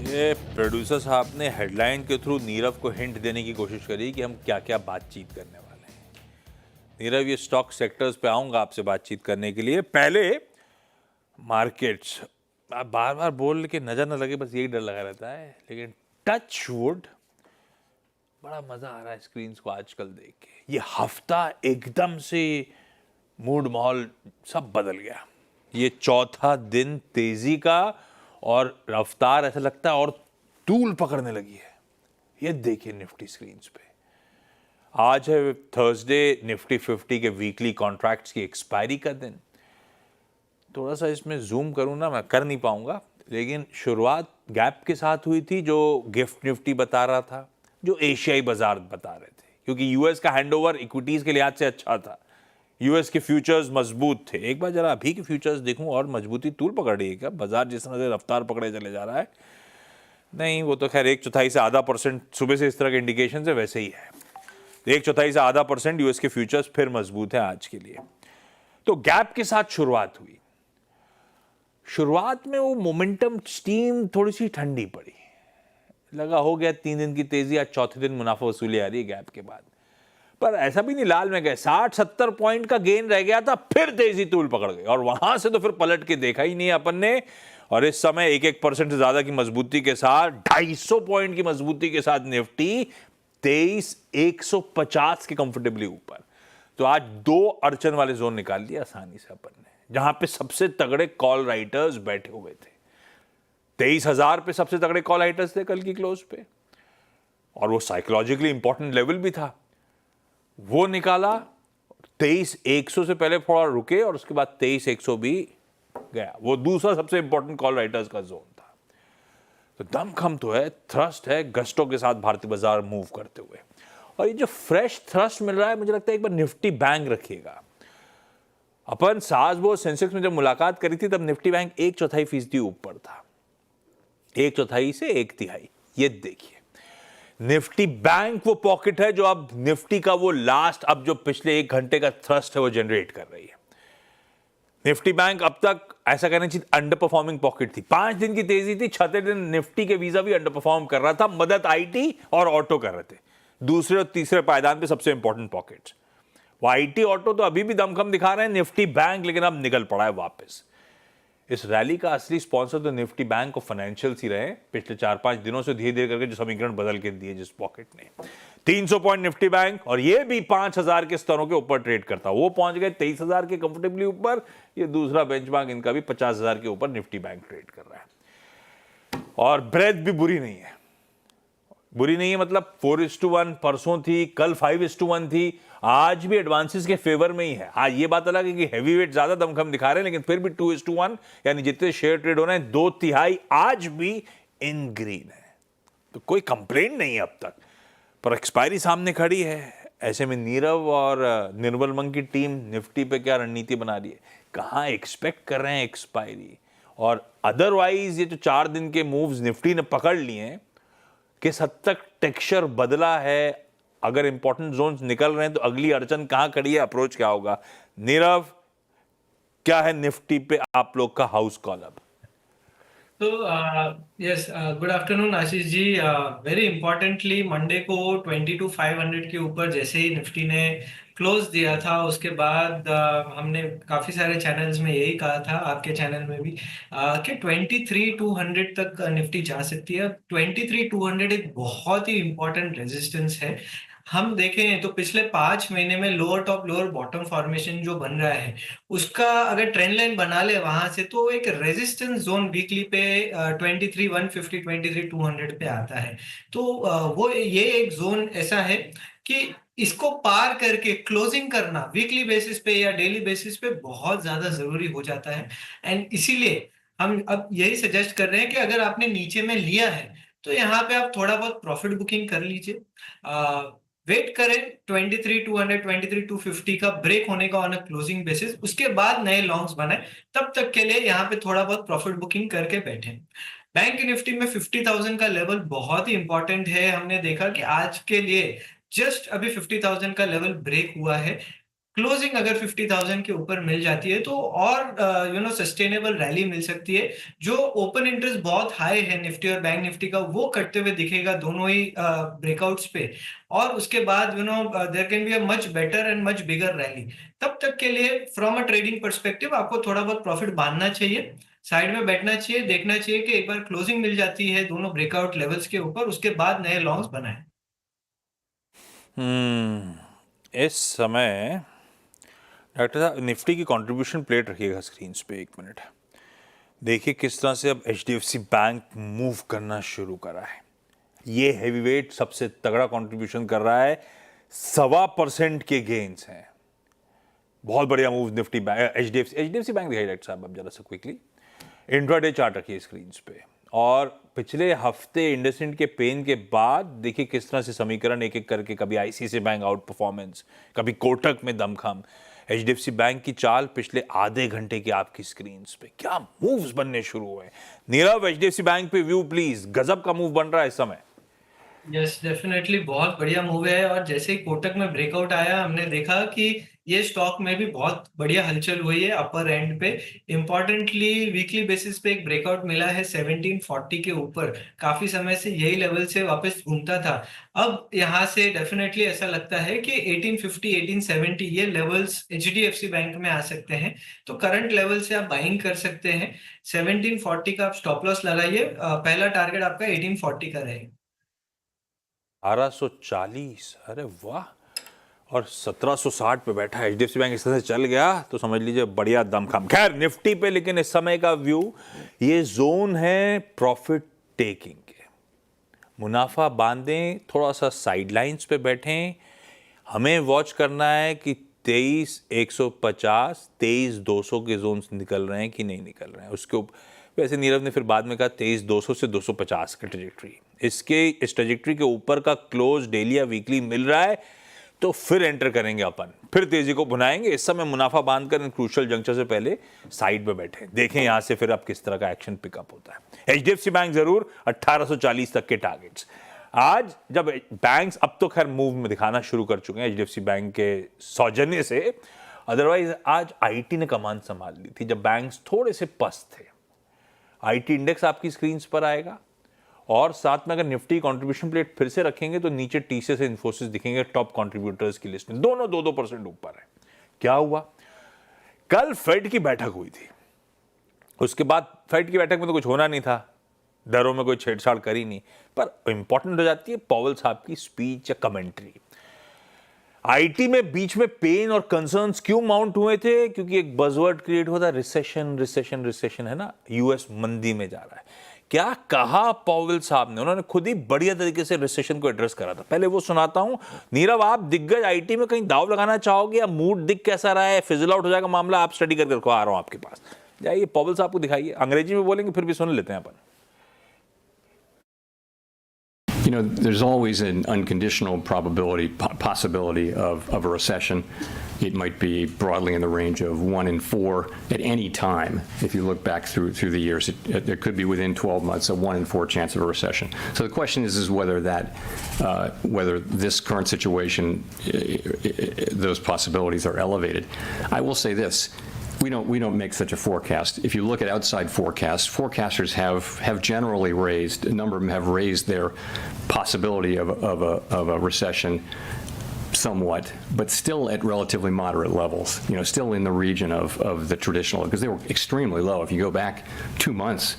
ये प्रोड्यूसर साहब ने हेडलाइन के थ्रू नीरव को हिंट देने की कोशिश करी कि हम क्या क्या बातचीत करने वाले हैं। नीरव, ये स्टॉक सेक्टर्स पे आऊंगा आपसे बातचीत करने के लिए। पहले मार्केट्स, आप बार बार बोल के नजर न लगे, बस यही डर लगा रहता है। लेकिन टच वुड, बड़ा मजा आ रहा है स्क्रीन को आजकल देख के। ये हफ्ता एकदम से मूड माहौल सब बदल गया। ये चौथा दिन तेजी का, और रफ्तार ऐसा लगता है और तूल पकड़ने लगी है। ये देखिए निफ्टी स्क्रीन्स पे, आज है थर्सडे, निफ्टी 50 के वीकली कॉन्ट्रैक्ट्स की एक्सपायरी का दिन। थोड़ा सा इसमें जूम करूं ना, मैं कर नहीं पाऊंगा, लेकिन शुरुआत गैप के साथ हुई थी, जो गिफ्ट निफ्टी बता रहा था, जो एशियाई बाजार बता रहे थे, क्योंकि यूएस का हैंडओवर इक्विटीज के लिहाज से अच्छा था। यूएस के फ्यूचर्स मजबूत थे। एक बार जरा अभी के फ्यूचर्स देखूं, और मजबूती तूल पकड़ रही है क्या? बाजार जिस तरह से रफ्तार पकड़े चले जा रहा है, नहीं वो तो खैर 1/4 से आधा परसेंट सुबह से इस तरह के इंडिकेशन है, वैसे ही है। 1/4 से आधा परसेंट यूएस के फ्यूचर्स फिर मजबूत है आज के लिए। तो गैप के साथ शुरुआत हुई। शुरुआत में वो मोमेंटम स्टीम थोड़ी सी ठंडी पड़ी, लगा हो गया 3 दिन की तेजी, आज चौथे दिन मुनाफा वसूली आ रही है गैप के बाद। पर ऐसा भी नहीं लाल में गए, 60-70 पॉइंट का गेन रह गया था, फिर तेजी तूल पकड़ गई, और वहां से तो फिर पलट के देखा ही नहीं अपन ने। और इस समय 1% से ज्यादा की मजबूती के साथ, 250 पॉइंट की मजबूती के साथ निफ्टी 23,150 के कंफर्टेबली ऊपर। तो आज 2 अड़चन वाले जोन निकाल दिया आसानी से अपन ने, जहां पे सबसे तगड़े कॉल राइटर्स बैठे हुए थे। 23,000 पे सबसे तगड़े कॉल राइटर्स थे कल की क्लोज पे, और वो साइकोलॉजिकली इंपॉर्टेंट लेवल भी था, वो निकाला। 23,100 से पहले थोड़ा रुके, और उसके बाद 23,100 भी गया। वो दूसरा सबसे इंपॉर्टेंट कॉल राइटर्स का जोन था। तो दमखम तो है, थ्रस्ट है, गस्टों के साथ भारतीय बाजार मूव करते हुए। और ये जो फ्रेश थ्रस्ट मिल रहा है, मुझे लगता है एक बार निफ्टी बैंक रखिएगा। अपन साजबो सेंसेक्स में जब मुलाकात करी थी, तब निफ्टी बैंक 1/4% ऊपर था, 1/4 से 1/3। ये देखिए निफ्टी बैंक वो पॉकेट है जो अब निफ्टी का वो लास्ट, अब जो पिछले 1 घंटे का थ्रस्ट है वो जनरेट कर रही है। निफ्टी बैंक अब तक ऐसा कहना चाहिए अंडर परफॉर्मिंग पॉकेट थी। 5 दिन की तेजी थी, छठे दिन निफ्टी के वीजा भी अंडर परफॉर्म कर रहा था। मदद आईटी और ऑटो कर रहे थे, दूसरे और तीसरे पायदान पे सबसे इंपॉर्टेंट पॉकेट्स। वो आईटी ऑटो तो अभी भी दमखम दिखा रहे हैं, निफ्टी बैंक लेकिन अब निकल पड़ा है वापस। इस रैली का असली स्पॉन्सर तो निफ्टी बैंक और फाइनेंशियल्स ही रहे पिछले 4-5 दिनों से, धीरे धीरे करके जो समीकरण बदल के दिए जिस पॉकेट ने। 300 पॉइंट निफ्टी बैंक, और ये भी 5,000 के स्तरों के ऊपर ट्रेड करता, वो पहुंच गए 23,000 के कंफर्टेबली ऊपर। ये दूसरा बेंचमार्क इनका भी 50,000 के ऊपर निफ्टी बैंक ट्रेड कर रहा है। और ब्रेथ भी बुरी नहीं है, बुरी नहीं है मतलब 4:1 परसों थी, कल 5:1 थी, आज भी एडवांसेस के फेवर में ही है। हाँ, ये बात अलग है कि हैवी वेट ज्यादा दमखम दिखा रहे हैं, लेकिन फिर भी 2:1, यानी जितने शेयर ट्रेड हो रहे हैं 2/3 आज भी इन ग्रीन है। तो कोई कंप्लेंट नहीं है अब तक, पर एक्सपायरी सामने खड़ी है। ऐसे में नीरव और निर्मल मंग की टीम निफ्टी पे क्या रणनीति बना रही है, कहां एक्सपेक्ट कर रहे हैं एक्सपायरी। और अदरवाइज ये जो 4 दिन के मूव्स निफ्टी ने पकड़ लिए हैं, किस हद तक टेक्सचर बदला है, अगर इंपॉर्टेंट जोन्स निकल रहे हैं तो अगली अड़चन कहां खड़ी है, अप्रोच क्या होगा। नीरव, क्या है निफ्टी पे आप लोग का हाउस कॉल अब? तो yes, good afternoon Ashish ji. Very importantly Monday को 22,500 के ऊपर जैसे ही निफ्टी ने क्लोज दिया था, उसके बाद हमने काफी सारे चैनल्स में यही कहा था, आपके चैनल में भी, कि 23,200 तक निफ्टी जा सकती है। 23,200 एक बहुत ही इंपॉर्टेंट रेजिस्टेंस है। हम देखें तो पिछले 5 महीने में lower top lower bottom formation जो बन रहा है, उसका अगर ट्रेंड लाइन बना ले वहां से, तो एक रेजिस्टेंस जोन वीकली पे 23,150 23,200 पे आता है। तो वो ये एक जोन ऐसा है कि इसको पार करके क्लोजिंग करना वीकली बेसिस पे या डेली बेसिस पे बहुत ज्यादा जरूरी हो जाता है। एंड इसीलिए हम अब यही सजेस्ट कर रहे हैं कि अगर आपने नीचे में लिया है, तो यहाँ पे आप थोड़ा बहुत प्रॉफिट बुकिंग कर लीजिए। वेट करें 23,200 23,250 का ब्रेक होने का ऑन अ क्लोजिंग बेसिस, उसके बाद नए लॉन्ग्स बनाए। तब तक के लिए यहाँ पे थोड़ा बहुत प्रॉफिट बुकिंग करके बैठे। बैंक निफ्टी में 50,000 का लेवल बहुत ही इंपॉर्टेंट है। हमने देखा कि आज के लिए जस्ट अभी 50,000 का लेवल ब्रेक हुआ है। क्लोजिंग अगर 50,000 के ऊपर मिल जाती है तो और सस्टेनेबल रैली मिल सकती है। जो ओपन इंटरेस्ट बहुत हाई है निफ्टी और बैंक निफ्टी का, वो कटते हुए दिखेगा दोनों ही ब्रेकआउट्स पे। और उसके बाद there can be a much better and much bigger rally. तब तक के लिए फ्रॉम अ ट्रेडिंग पर्सपेक्टिव आपको थोड़ा बहुत प्रॉफिट बांधना चाहिए, साइड में बैठना चाहिए, देखना चाहिए कि एक बार क्लोजिंग मिल जाती है दोनों ब्रेकआउट लेवल्स के ऊपर, उसके बाद नए लॉन्ग्स बनाएं। इस समय डॉक्टर साहब निफ्टी की कंट्रीब्यूशन प्लेट रखिएगा स्क्रीन पे, एक मिनट। देखिए किस तरह से अब एचडीएफसी बैंक मूव करना शुरू करा है। ये हैवीवेट सबसे तगड़ा कंट्रीब्यूशन कर रहा है, 1.25% के गेन्स हैं। बहुत बढ़िया move Nifty bank, HDFC bank दिखाई डॉक्टर साहब अब जरा सा क्विकली। इंट्राडे चार्ट रखिए स्क्रीन पे, और पिछले हफ्ते इंडसइंड के पेन के बाद देखिए किस तरह से समीकरण एक एक करके, कभी आईसीआईसीआई बैंक आउट परफॉर्मेंस, कभी कोटक में दमखम। एचडीएफसी बैंक की चाल पिछले आधे घंटे की आपकी स्क्रीन पे, क्या मूव्स बनने शुरू हुए। नीरव, एचडीएफसी बैंक पे व्यू प्लीज, गजब का मूव बन रहा है इस समय। यस डेफिनेटली बहुत बढ़िया मूव है। और जैसे ही कोटक में ब्रेकआउट आया, हमने देखा कि ये स्टॉक में भी बहुत बढ़िया हलचल हुई है अपर एंड पे। इंपॉर्टेंटली वीकली बेसिस पे एक ब्रेकआउट मिला है 1740 के ऊपर। काफी समय से यही लेवल से वापस घूमता था। अब यहाँ से डेफिनेटली ऐसा लगता है कि 1850 1870 ये लेवल्स एचडीएफसी बैंक में आ सकते हैं। तो करंट लेवल से आप बाइंग कर सकते हैं। 1740 का आप स्टॉप लॉस लगाइए। पहला टारगेट आपका 1840 का रहेगा। 1240, अरे वाह। और 1760 पे बैठा है एचडीएफसी बैंक, इस तरह से चल गया तो समझ लीजिए बढ़िया दमखम। खैर निफ्टी पे लेकिन इस समय का व्यू, ये जोन है प्रॉफिट टेकिंग के। मुनाफा बांधें, थोड़ा सा साइडलाइंस पे बैठें। हमें वॉच करना है कि 23,150 23,200 के जोन निकल रहे हैं कि नहीं निकल रहे हैं। उसके ऊपर वैसे नीरव ने फिर बाद में कहा 23,200 से 250 की ट्रेजेक्ट्री, इस ट्रेजेक्ट्री के ऊपर का क्लोज डेली या वीकली मिल रहा है तो फिर एंटर करेंगे अपन, फिर तेजी को भुनाएंगे। इस समय मुनाफा बांधकर इन क्रूशियल जंक्शन से पहले साइड में बैठे, देखें यहां से फिर अब किस तरह का एक्शन पिकअप होता है। एचडीएफसी बैंक जरूर 1840 तक के टारगेट्स। आज जब बैंक्स अब तो खैर मूव में दिखाना शुरू कर चुके हैं एचडीएफसी बैंक के सौजन्य से, अदरवाइज आज आईटी ने कमान संभाल ली थी जब बैंक्स थोड़े से पस्त थे। आईटी इंडेक्स आपकी स्क्रीन पर आएगा, और साथ में अगर निफ्टी कंट्रीब्यूशन प्लेट फिर से रखेंगे तो नीचे टीसीएस इन्फोसिस दिखेंगे टॉप कंट्रीब्यूटर्स की लिस्ट में, दोनों 2-2% ऊपर है। क्या हुआ, कल फेड की बैठक हुई थी, उसके बाद फेड की बैठक में तो कुछ होना नहीं था, दरों में कोई छेड़छाड़ करी नहीं, पर इंपॉर्टेंट हो जाती है पॉवेल साहब की स्पीच या कमेंट्री। आईटी में बीच में पेन और कंसर्न्स क्यों माउंट हुए थे, क्योंकि एक बज़वर्ड क्रिएट हुआ था, रिसेशन रिसेशन रिसेशन, है ना, यूएस मंदी में जा रहा है। क्या कहा पॉवेल साहब ने, उन्होंने खुद ही बढ़िया तरीके से रिसेशन को एड्रेस करा था। पहले वो सुनाता हूं। नीरव, आप दिग्गज आईटी में कहीं दाव लगाना चाहोगे, या मूड दिख कैसा रहा है, फिजल आउट हो जाएगा मामला, आप स्टडी करके रखो, आ रहा हूं आपके पास, जाइए पॉवेल साहब को दिखाइए। अंग्रेजी में बोलेंगे फिर भी सुन लेते हैं अपन। You know, there's always an unconditional possibility of a recession. It might be broadly in the range of 1 in 4 at any time. If you look back through the years, there could be within 12 months a 1 in 4 chance of a recession. So the question is whether this current situation, those possibilities are elevated. I will say this. We don't make such a forecast. If you look at outside forecasts, forecasters have generally raised, a number of them have raised their possibility of a recession somewhat, but still at relatively moderate levels, you know, still in the region of the traditional, because they were extremely low. If you go back 2 months,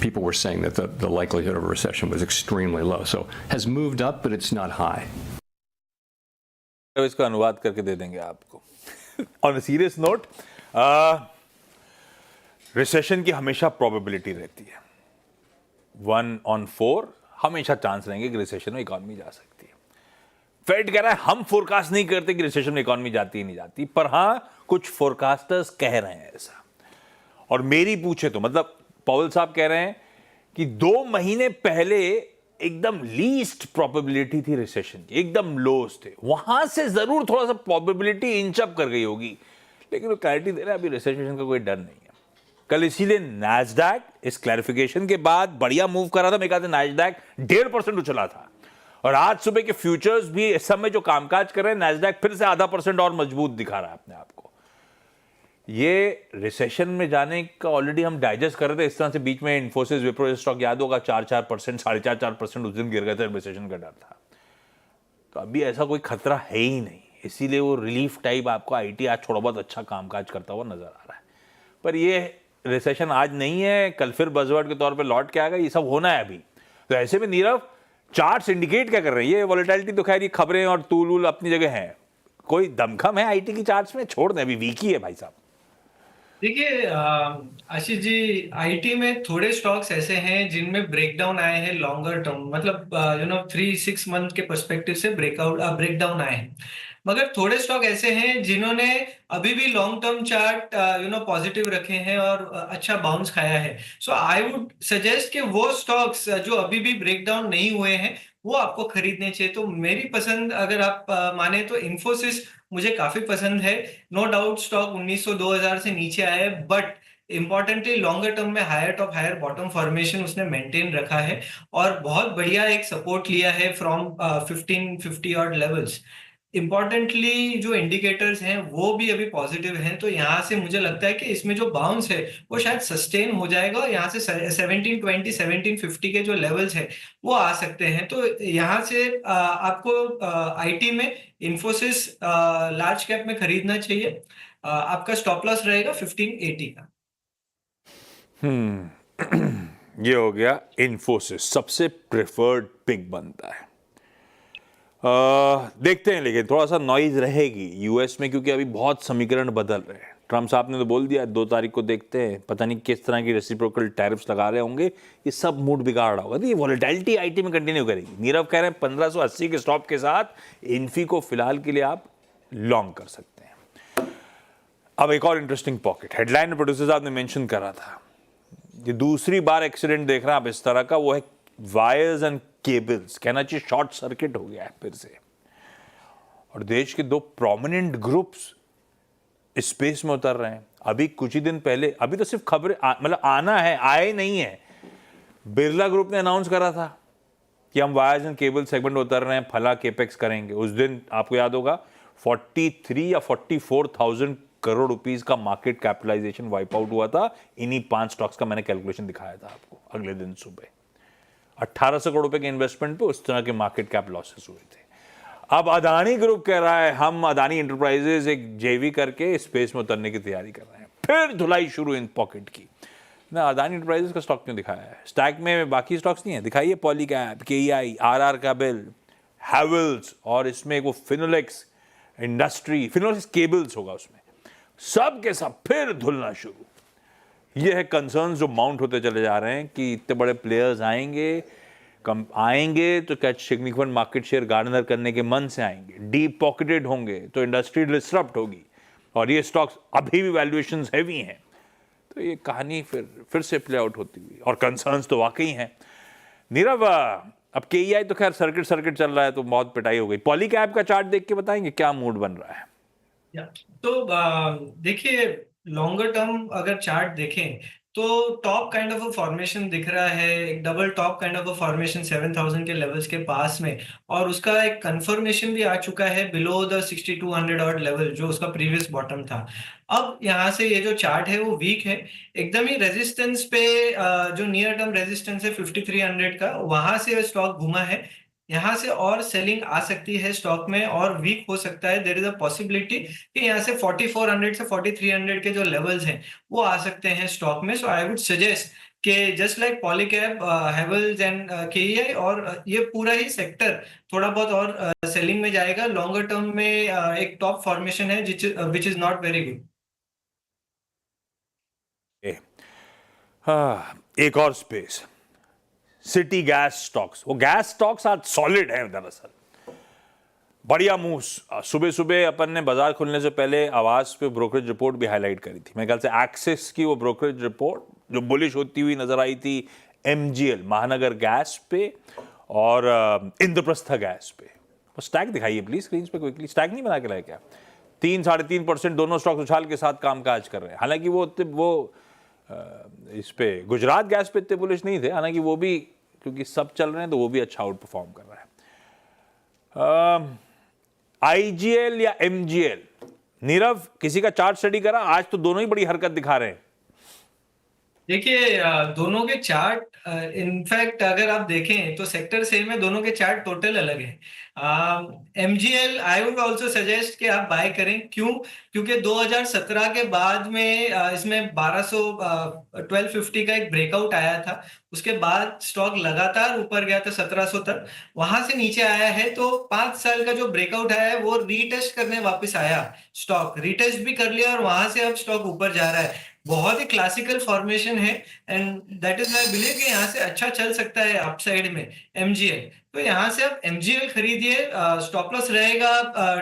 people were saying that the likelihood of a recession was extremely low. So has moved up, but it's not high. इसका अनुवाद करके दे देंगे आपको। On a serious note, recession की हमेशा probability रहती है, 1 on 4 हमेशा चांस रहेंगे कि रिसेशन में इकॉनमी जा सकती है। फेड कह रहा है हम फोरकास्ट नहीं करते कि रिसेशन में इकॉनमी जाती ही नहीं जाती, पर हां कुछ फोरकास्टर्स कह रहे हैं ऐसा। और मेरी पूछे तो मतलब पॉवेल साहब कह रहे हैं कि 2 महीने पहले एकदम लीस्ट प्रोबेबिलिटी थी रिसेशन की, एकदम लोस थे, वहां से जरूर थोड़ा सा प्रोबेबिलिटी इंच अप कर गई होगी, लेकिन वो क्लैरिटी दे रहा है अभी रिसेशन का कोई डर नहीं है। कल इसीलिए नैस्डैक इस क्लैरिफिकेशन के बाद बढ़िया मूव कर रहा था। मैं कहता नैस्डैक 1.5% उछला था, और आज सुबह के फ्यूचर्स भी इस समय जो कामकाज कर रहे हैं, नैस्डैक फिर से आधा % और मजबूत दिखा रहा है अपने आप को। ये रिसेशन में जाने का ऑलरेडी हम डाइजेस्ट कर रहे थे इस तरह से। बीच में इन्फोसिस, विप्रो स्टॉक याद होगा 4% 4.5% उस दिन गिर गए थे, रिसेशन का डर था। तो अभी ऐसा कोई खतरा है ही नहीं, इसीलिए वो रिलीफ टाइप आपको आईटी आज थोड़ा बहुत अच्छा कामकाज करता हुआ नजर आ रहा है। पर ये रिसेशन आज नहीं है, कल फिर बज़वर्ड के तौर पे लौट के आएगा, ये सब होना है अभी। तो ऐसे में नीरव, चार्ट्स इंडिकेट क्या कर रहे हैं? ये वॉलेटिलिटी तो खैर ये खबरें और तूल वूल अपनी जगह है, कोई दमखम है आईटी की चार्ट्स में? छोड़ दें, अभी वीक ही है भाई साहब। देखिए आशीष जी, आईटी में थोड़े स्टॉक्स ऐसे हैं जिनमें ब्रेकडाउन आए हैं लॉन्गर टर्म, मतलब 3-6 मंथ के पर्सपेक्टिव से ब्रेकडाउन आए हैं। मगर थोड़े स्टॉक ऐसे हैं जिन्होंने अभी भी लॉन्ग टर्म चार्ट पॉजिटिव रखे हैं और अच्छा बाउंस खाया है। सो आई वुड सजेस्ट कि वो स्टॉक्स जो अभी भी ब्रेकडाउन नहीं हुए हैं वो आपको खरीदने चाहिए। तो मेरी पसंद अगर आप माने तो इन्फोसिस मुझे काफी पसंद है। नो डाउट स्टॉक 1900-2000 से नीचे आया है, बट इंपॉर्टेंटली लॉन्गर टर्म में higher top higher bottom formation उसने मेंटेन रखा है और बहुत बढ़िया एक सपोर्ट लिया है फ्रॉम 1550 और लेवल्स। इंपॉर्टेंटली जो इंडिकेटर्स हैं वो भी अभी पॉजिटिव हैं, तो यहाँ से मुझे लगता है कि इसमें जो बाउंस है वो शायद सस्टेन हो जाएगा और यहाँ से 1720 1750 के जो लेवल्स है वो आ सकते हैं। तो यहाँ से आपको आईटी में इन्फोसिस लार्ज कैप में खरीदना चाहिए। आपका स्टॉप लॉस रहेगा 1580 का। ये हो गया इन्फोसिस, सबसे प्रेफर्ड पिक बनता है। देखते हैं, लेकिन थोड़ा सा नॉइज रहेगी यूएस में, क्योंकि अभी बहुत समीकरण बदल रहे हैं। ट्रम्प साहब ने तो बोल दिया 2 तारीख को देखते हैं, पता नहीं किस तरह की रेसिप्रोकल टैरिफ्स लगा रहे होंगे, ये सब मूड बिगाड़ रहा होगा। तो ये वॉलेटिलिटी आईटी में कंटिन्यू करेगी। नीरव कह रहे हैं 1580 के स्टॉप के साथ इन्फी को फिलहाल के लिए आप लॉन्ग कर सकते हैं। अब एक और इंटरेस्टिंग पॉकेट, हेडलाइन प्रोड्यूसर साहब ने मेंशन करा था, ये दूसरी बार एक्सीडेंट देख रहे हैं आप इस तरह का, वो है वायर्स एंड केबल्स। कहना चाहिए शॉर्ट सर्किट हो गया है फिर से, और देश के 2 प्रोमिनेंट ग्रुप्स इस स्पेस में उतर रहे हैं। अभी कुछ ही दिन पहले, अभी तो सिर्फ खबरें मतलब आना है, आए नहीं है, बिरला ग्रुप ने अनाउंस करा था कि हम वायर्स एंड केबल सेगमेंट में उतर रहे हैं, फला केपेक्स करेंगे। उस दिन आपको याद होगा 43 या 44,000 करोड़ रुपीस का मार्केट कैपिटलाइजेशन वाइप आउट हुआ था। इन्हीं 5 स्टॉक्स का मैंने कैलकुलेशन दिखाया था आपको अगले दिन सुबह। 1800 करोड़ रुपए के इन्वेस्टमेंट पे उस तरह के मार्केट कैप लॉसेस हुए थे। अब अदानी ग्रुप कह रहा है हम अदानी एंटरप्राइजेज एक जेवी करके स्पेस में उतरने की तैयारी कर रहे हैं। फिर धुलाई शुरू इन पॉकेट की ना। अदानी एंटरप्राइजेज का स्टॉक क्यों दिखाया है? स्टैक में बाकी स्टॉक्स नहीं है, दिखाइए पॉलीकैप, केईआई, आरआर काबिल, हैवेल्स, और इसमें वो फिनोलेक्स इंडस्ट्री, फिनोलेक्स केबल्स होगा उसमें। सब के सब फिर धुलना शुरू। ये है कंसर्न्स जो माउंट होते चले जा रहे हैं कि इतने बड़े प्लेयर्स आएंगे, कम आएंगे तो क्या सिग्निफिकेंट मार्केट शेयर गार्नर करने के मन से आएंगे, डीप पॉकेटेड होंगे तो इंडस्ट्री डिसरप्ट होगी, और ये स्टॉक्स अभी भी वैल्यूएशंस हैवी हैं। तो ये कहानी फिर से प्ले आउट होती हुई, और कंसर्न्स तो वाकई हैं। नीरव, अब केईआई तो खैर सर्किट चल रहा है तो बहुत पिटाई हो गई। पॉलीकैप का चार्ट देख के बताएंगे क्या मूड बन रहा है? तो देखिए, लॉन्गर टर्म अगर चार्ट देखें तो top kind of a formation दिख रहा है, एक double top kind of a formation 7000 के लेवल्स के पास में, और उसका एक कंफर्मेशन भी आ चुका है बिलो द 6200 ऑड लेवल जो उसका प्रीवियस बॉटम था। अब यहाँ से ये जो चार्ट है वो वीक है एकदम ही। रेजिस्टेंस पे जो नियर टर्म रेजिस्टेंस है 5300 का, वहां से स्टॉक घुमा है। यहाँ से और सेलिंग आ सकती है स्टॉक में और वीक हो सकता है। देयर इज अ पॉसिबिलिटी कि यहाँ से 4400 से 4300 के जो लेवल्स हैं वो आ सकते हैं स्टॉक में। सो आई वुड सजेस्ट कि just like Polycab, Havells and KEI, और ये पूरा ही सेक्टर थोड़ा बहुत और सेलिंग में जाएगा। लॉन्गर टर्म में एक टॉप फॉर्मेशन है which is not very good. एक और स्पेस, सिटी गैस स्टॉक्स। वो गैस स्टॉक्स आज सॉलिड हैं दरअसल, बढ़िया मूव। सुबह सुबह अपन ने बाजार खुलने से पहले आवाज पे ब्रोकरेज रिपोर्ट भी हाईलाइट करी थी। मेरे ख्याल से एक्सिस की वो ब्रोकरेज रिपोर्ट जो बुलिश होती हुई नजर आई थी एमजीएल, महानगर गैस पे, और इंद्रप्रस्थ गैस पे। वो स्टैक दिखाइए प्लीज स्क्रीन पे क्विकली। स्टैक नहीं बना के लाए क्या? 3-3.5% दोनों स्टॉक्स उछाल के साथ कामकाज कर रहे हैं। हालांकि वो इस पे गुजरात गैस पे इतने बुलिश नहीं थे, हालांकि वो भी क्योंकि सब चल रहे हैं तो वो भी अच्छा आउट परफॉर्म कर रहा है। आईजीएल या एमजीएल, नीरव किसी का चार्ट स्टडी करा? आज तो दोनों ही बड़ी हरकत दिखा रहे हैं। देखिए दोनों के चार्ट इनफैक्ट अगर आप देखें तो सेक्टर से में दोनों के चार्ट टोटल अलग है। MGL I would also suggest कि आप बाय करें। क्यों? क्योंकि 2017 के बाद में इसमें 1250 का एक ब्रेकआउट आया था। उसके बाद स्टॉक लगातार ऊपर गया था 1700 तक, वहां से नीचे आया है। तो 5 साल का जो ब्रेकआउट आया है वो रीटेस्ट करने वापस आया, स्टॉक रीटेस्ट भी कर लिया और वहां से अब स्टॉक ऊपर जा रहा है। बहुत ही क्लासिकल फॉर्मेशन है and that is my believe कि यहाँ से अच्छा चल सकता है अपसाइड में एमजीएल। तो यहाँ से आप एमजीएल खरीदिए, स्टॉप लॉस रहेगा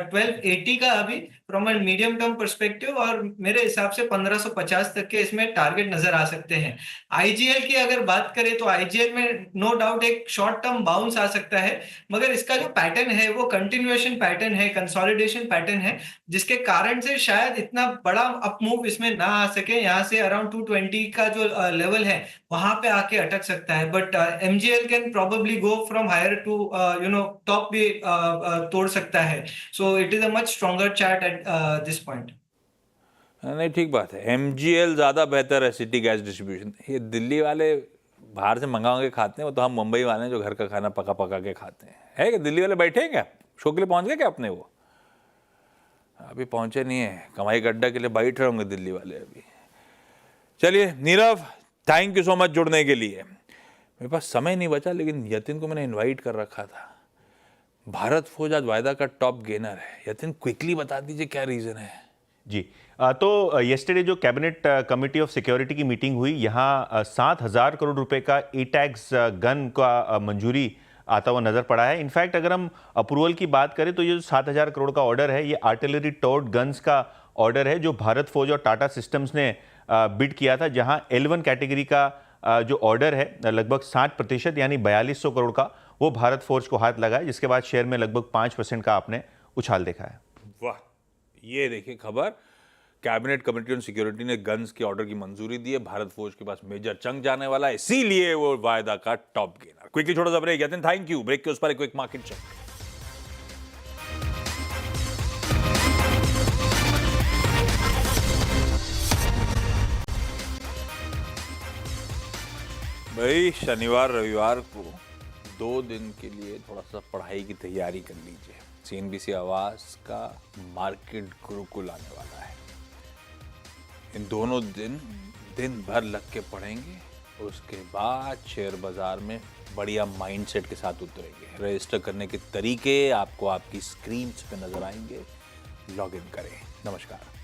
1280 का अभी from a medium term perspective, और मेरे हिसाब से 1550 तक के इसमें टारगेट नजर आ सकते हैं। आईजीएल की अगर बात करें तो आईजीएल में नो डाउट एक शॉर्ट टर्म बाउंस आ सकता है, मगर इसका जो पैटर्न है वो कंटिन्यूएशन पैटर्न है, कंसोलिडेशन पैटर्न है, जिसके कारण से शायद इतना बड़ा अप मूव इसमें ना आ सके। यहाँ से अराउंड 220 का जो लेवल है वहां पे आके अटक सकता है, but MGL can probably go from higher to top भी तोड़ सकता है। So it is a much stronger chart at this point. नहीं, ठीक बात है। एमजीएल ज़्यादा बेहतर है सिटी गैस डिस्ट्रीब्यूशन। ये दिल्ली वाले बाहर से मंगा के खाते हैं, वो तो हम मुंबई वाले हैं जो घर का खाना पका पका के खाते हैं। है कि दिल्ली वाले बैठे हैं क्या? शो के लिए पहुंच गए क्या अपने? वो अभी पहुंचे नहीं है, कमाई का अड्डा के लिए बैठ रहे होंगे दिल्ली वाले अभी। चलिए Nirav, thank you so much जुड़ने के लिए। मेरे पास समय नहीं बचा, लेकिन यतिन को मैंने इनवाइट कर रखा था। भारत फोर्ज आज वायदा का टॉप गेनर है। यतिन, क्विकली बता दीजिए क्या रीज़न है? जी, तो येस्टरडे जो कैबिनेट कमेटी ऑफ सिक्योरिटी की मीटिंग हुई, यहाँ 7,000 करोड़ रुपए का एटैक्स गन का मंजूरी आता हुआ नजर पड़ा है। इनफैक्ट अगर हम अप्रूवल की बात करें तो ये जो 7,000 करोड़ का ऑर्डर है, ये आर्टिलरी टॉर्ड गन्स का ऑर्डर है जो भारत फौज और टाटा सिस्टम्स ने बिड किया था, जहां L1 कैटेगरी का जो ऑर्डर है लगभग 60% यानी 4200 करोड़ का, वो भारत फौज को हाथ लगा है, जिसके बाद शेयर में लगभग 5% का आपने उछाल देखा है। वाह, ये देखिए खबर, कैबिनेट कमेटी ऑन सिक्योरिटी ने गन्स के ऑर्डर की मंजूरी दी है। भारत फौज के पास मेजर चंक जाने वाला है, इसीलिए वो वायदा का टॉप गेनर। क्विकली छोटा सा break. Yatin thank you. Break के उस पर एक क्विक मार्केट चेक। भाई शनिवार रविवार को 2 दिन के लिए थोड़ा सा पढ़ाई की तैयारी कर लीजिए। CNBC आवाज का मार्केट गुरुकुल आने वाला है। इन दोनों दिन भर लग के पढ़ेंगे, उसके बाद शेयर बाजार में बढ़िया माइंडसेट के साथ उतरेंगे। रजिस्टर करने के तरीके आपको आपकी स्क्रीन पे नजर आएंगे। लॉग इन करें। नमस्कार।